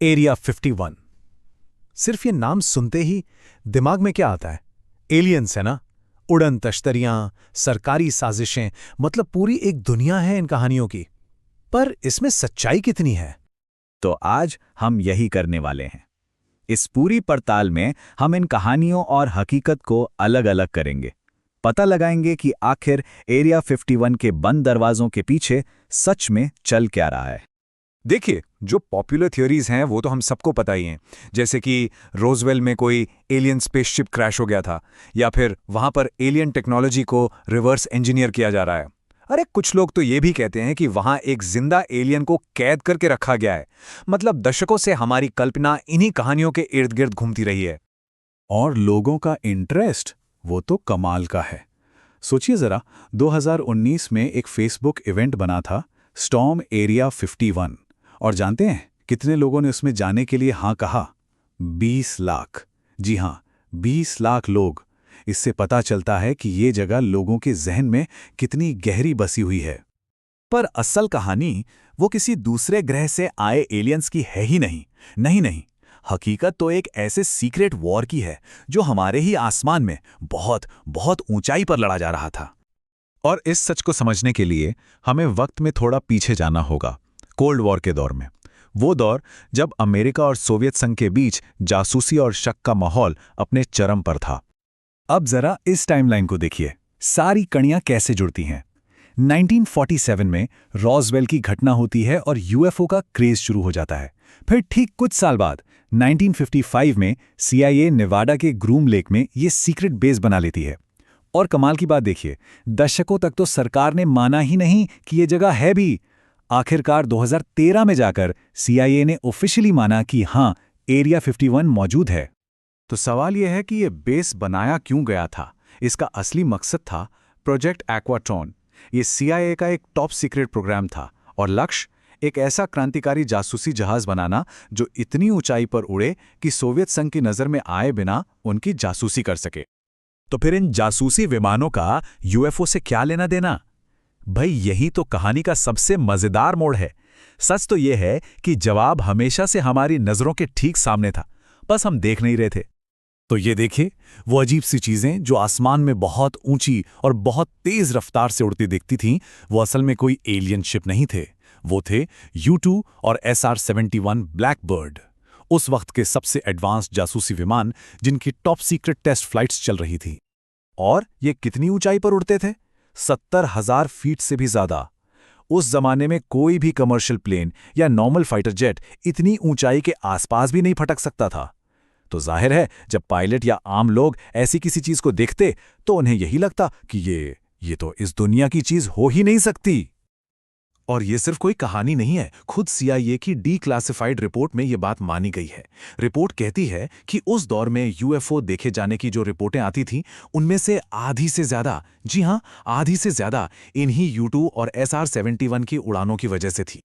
Area 51। सिर्फ ये नाम सुनते ही दिमाग में क्या आता है? एलियंस है ना। उड़न तश्तरियां, सरकारी साजिशें, मतलब पूरी एक दुनिया है इन कहानियों की। पर इसमें सच्चाई कितनी है? तो आज हम यही करने वाले हैं। इस पूरी पड़ताल में हम इन कहानियों और हकीकत को अलग अलग करेंगे। पता लगाएंगे कि आखिर एरिया 51 के बंद दरवाजों के पीछे सच में चल क्या रहा है। देखिए, जो पॉपुलर थ्योरीज हैं वो तो हम सबको पता ही हैं, जैसे कि रोजवेल में कोई एलियन स्पेसशिप क्रैश हो गया था, या फिर वहां पर एलियन टेक्नोलॉजी को रिवर्स इंजीनियर किया जा रहा है। अरे कुछ लोग तो ये भी कहते हैं कि वहां एक जिंदा एलियन को कैद करके रखा गया है। मतलब दशकों से हमारी कल्पना इन्हीं कहानियों के इर्द गिर्द घूमती रही है। और लोगों का इंटरेस्ट वो तो कमाल का है। सोचिए जरा, 2019 में एक फेसबुक इवेंट बना था, स्टॉर्म एरिया 51। और जानते हैं कितने लोगों ने उसमें जाने के लिए हाँ कहा? 20 लाख। जी हाँ, 20 लाख लोग। इससे पता चलता है कि ये जगह लोगों के जहन में कितनी गहरी बसी हुई है। पर असल कहानी वो किसी दूसरे ग्रह से आए एलियंस की है ही नहीं। नहीं, हकीकत तो एक ऐसे सीक्रेट वॉर की है जो हमारे ही आसमान में बहुत बहुत ऊंचाई पर लड़ा जा रहा था। और इस सच को समझने के लिए हमें वक्त में थोड़ा पीछे जाना होगा, कोल्ड वॉर के दौर में। वो दौर जब अमेरिका और सोवियत संघ के बीच जासूसी और शक का माहौल अपने चरम पर था। अब जरा इस टाइमलाइन को देखिए, सारी कड़ियां कैसे जुड़ती हैं। 1947 में रॉसवेल की घटना होती है और यूएफओ का क्रेज शुरू हो जाता है। फिर ठीक कुछ साल बाद 1955 में CIA नेवाडा के ग्रूम लेक में ये सीक्रेट बेस बना लेती है। और कमाल की बात देखिए, दशकों तक तो सरकार ने माना ही नहीं कि ये जगह है भी। आखिरकार 2013 में जाकर CIA ने ऑफिशियली माना कि हाँ, एरिया 51 मौजूद है। तो सवाल यह है कि ये बेस बनाया क्यों गया था? इसका असली मकसद था प्रोजेक्ट एक्वाट्रॉन। ये CIA का एक टॉप सीक्रेट प्रोग्राम था और लक्ष्य एक ऐसा क्रांतिकारी जासूसी जहाज बनाना जो इतनी ऊंचाई पर उड़े कि सोवियत संघ की नजर में आए बिना उनकी जासूसी कर सके। तो फिर इन जासूसी विमानों का UFO से क्या लेना देना? भाई यही तो कहानी का सबसे मजेदार मोड़ है। सच तो यह है कि जवाब हमेशा से हमारी नजरों के ठीक सामने था, बस हम देख नहीं रहे थे। तो ये देखिए, वो अजीब सी चीजें जो आसमान में बहुत ऊंची और बहुत तेज रफ्तार से उड़ती दिखती थीं, वो असल में कोई एलियन शिप नहीं थे। वो थे U-2 और SR-71 ब्लैकबर्ड, उस वक्त के सबसे एडवांस्ड जासूसी विमान जिनकी टॉप सीक्रेट टेस्ट फ्लाइट्स चल रही थी। और ये कितनी ऊंचाई पर उड़ते थे? 70,000 फीट से भी ज्यादा। उस जमाने में कोई भी कमर्शियल प्लेन या नॉर्मल फाइटर जेट इतनी ऊंचाई के आसपास भी नहीं फटक सकता था। तो जाहिर है, जब पायलट या आम लोग ऐसी किसी चीज को देखते तो उन्हें यही लगता कि ये तो इस दुनिया की चीज हो ही नहीं सकती। और ये सिर्फ कोई कहानी नहीं है, खुद CIA की डीक्लासिफाइड रिपोर्ट में ये बात मानी गई है। रिपोर्ट कहती है कि उस दौर में UFO देखे जाने की जो रिपोर्टें आती थीं, उनमें से आधी से ज्यादा, जी हां, आधी से ज्यादा इन्हीं U-2 और SR-71 की उड़ानों की वजह से थी।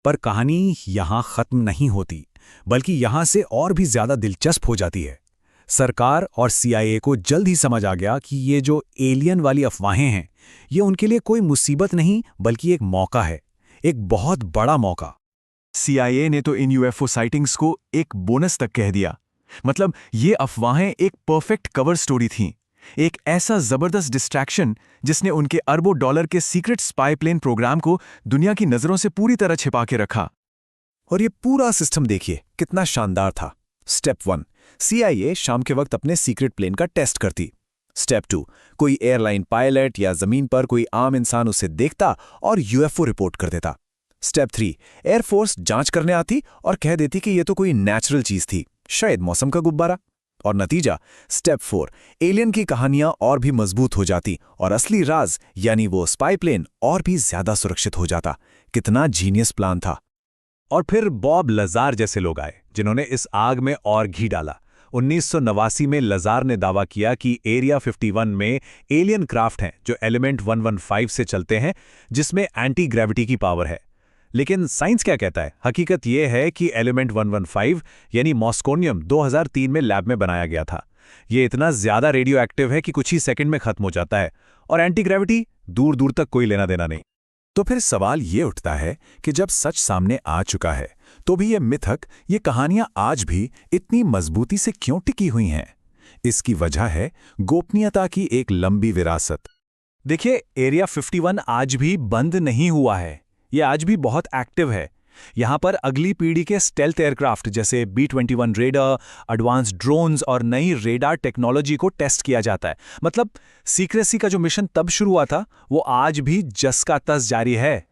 पर कहानी यहां खत्म नहीं होती, बल्कि यहां से और भी ज्यादा दिलचस्प हो जाती है। सरकार और CIA को जल्द ही समझ आ गया कि ये जो एलियन वाली अफवाहें हैं, ये उनके लिए कोई मुसीबत नहीं बल्कि एक मौका है, एक बहुत बड़ा मौका। CIA ने तो इन UFO साइटिंग्स को एक बोनस तक कह दिया। मतलब ये अफवाहें एक परफेक्ट कवर स्टोरी थीं, एक ऐसा जबरदस्त डिस्ट्रैक्शन जिसने उनके अरबों डॉलर के सीक्रेट स्पाई प्लेन प्रोग्राम को दुनिया की नजरों से पूरी तरह छिपा के रखा। और ये पूरा सिस्टम देखिए कितना शानदार था। स्टेप 1, CIA शाम के वक्त अपने सीक्रेट प्लेन का टेस्ट करती। स्टेप 2, कोई एयरलाइन पायलट या जमीन पर कोई आम इंसान उसे देखता और UFO रिपोर्ट कर देता। स्टेप 3, एयरफोर्स जांच करने आती और कह देती कि ये तो कोई नेचुरल चीज थी, शायद मौसम का गुब्बारा। और नतीजा, स्टेप 4, एलियन की कहानियां और भी मजबूत हो जाती और असली राज यानी वो स्पाई प्लेन और भी ज्यादा सुरक्षित हो जाता। कितना जीनियस प्लान था। और फिर बॉब लजार जैसे लोग आए जिन्होंने इस आग में और घी डाला। 1989 में लजार ने दावा किया कि एरिया 51 में एलियन क्राफ्ट हैं जो एलिमेंट 115 से चलते हैं, जिसमें एंटी ग्रेविटी की पावर है। लेकिन साइंस क्या कहता है? हकीकत यह है कि एलिमेंट 115 यानी मॉस्कोनियम 2003 में लैब में बनाया गया था। ये इतना ज्यादा रेडियो एक्टिव है कि कुछ ही सेकंड में खत्म हो जाता है, और एंटी ग्रेविटी दूर दूर तक कोई लेना देना नहीं। तो फिर सवाल ये उठता है कि जब सच सामने आ चुका है तो भी ये मिथक, ये कहानियां आज भी इतनी मजबूती से क्यों टिकी हुई हैं? इसकी वजह है गोपनीयता की एक लंबी विरासत। देखिए, एरिया 51 आज भी बंद नहीं हुआ है। ये आज भी बहुत एक्टिव है। यहाँ पर अगली पीढ़ी के स्टेल्थ एयरक्राफ्ट जैसे B-21 रेडर, एडवांस ड्रोन्स और नई रेडार टेक्नोलॉजी को टेस्ट किया जाता है। मतलब सीक्रेसी का जो मिशन तब शुरू हुआ था, वो आज भी जस का तस जारी है।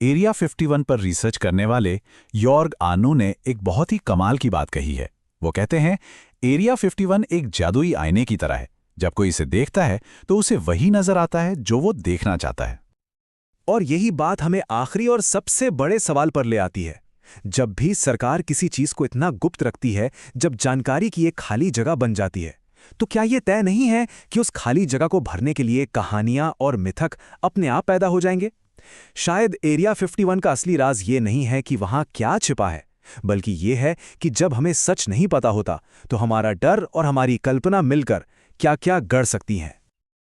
एरिया 51 पर रिसर्च करने वाले यॉर्ग आनो ने एक बहुत ही कमाल की बात कही है। वो कहते हैं, एरिया 51 एक जादुई आईने की तरह है। जब कोई इसे देखता है तो उसे वही नजर आता है जो वो देखना चाहता है। और यही बात हमें आखिरी और सबसे बड़े सवाल पर ले आती है। जब भी सरकार किसी चीज को इतना गुप्त रखती है, जब जानकारी की एक खाली जगह बन जाती है, तो क्या यह तय नहीं है कि उस खाली जगह को भरने के लिए कहानियां और मिथक अपने आप पैदा हो जाएंगे? शायद एरिया 51 का असली राज ये नहीं है कि वहां क्या छिपा है, बल्कि ये है कि जब हमें सच नहीं पता होता तो हमारा डर और हमारी कल्पना मिलकर क्या क्या गढ़ सकती हैं।